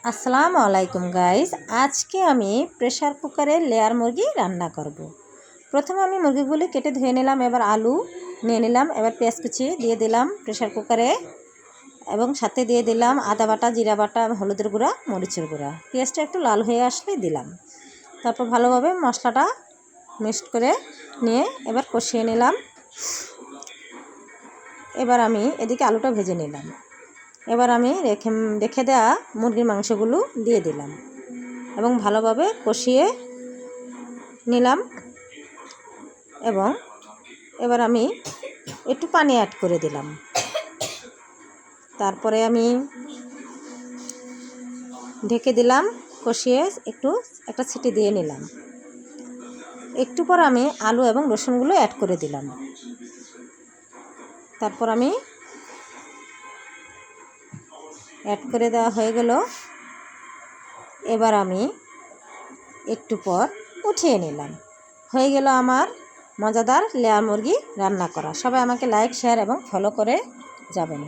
আসসালামু আলাইকুম গাইস। আজকে আমি প্রেসার কুকারে লেয়ার মুরগি রান্না করব। প্রথমে আমি মুরগিগুলি কেটে ধুয়ে নিলাম, এবার আলু নিয়ে নিলাম, এবার পেঁয়াজ কুচি দিয়ে দিলাম প্রেসার কুকারে এবং সাথে দিয়ে দিলাম আদা বাটা, জিরা বাটা, হলুদের গুঁড়া, মরিচের গুঁড়া। পেঁয়াজটা একটু লাল হয়ে আসলে দিলাম। তারপর ভালোভাবে মশলাটা মিক্সড করে নিয়ে এবার কষিয়ে নিলাম। এবার আমি এদিকে আলুটা ভেজে নিলাম। এবার আমি রেখে দেওয়া মুরগির মাংসগুলো দিয়ে দিলাম এবং ভালোভাবে কষিয়ে নিলাম। এবং এবার আমি একটু পানি অ্যাড করে দিলাম। তারপরে আমি ঢেকে দিলাম, কষিয়ে একটা সিটি দিয়ে নিলাম। একটু পর আমি আলু এবং রসুনগুলো অ্যাড করে দিলাম। তারপর আমি অ্যাড করে দেওয়া হয়ে গেল। এবার আমি একটু পর উঠিয়ে নিলাম। হয়ে গেল আমার মজাদার লেয়ার মুরগি রান্না করা। সবাই আমাকে লাইক, শেয়ার এবং ফলো করে যাবেন।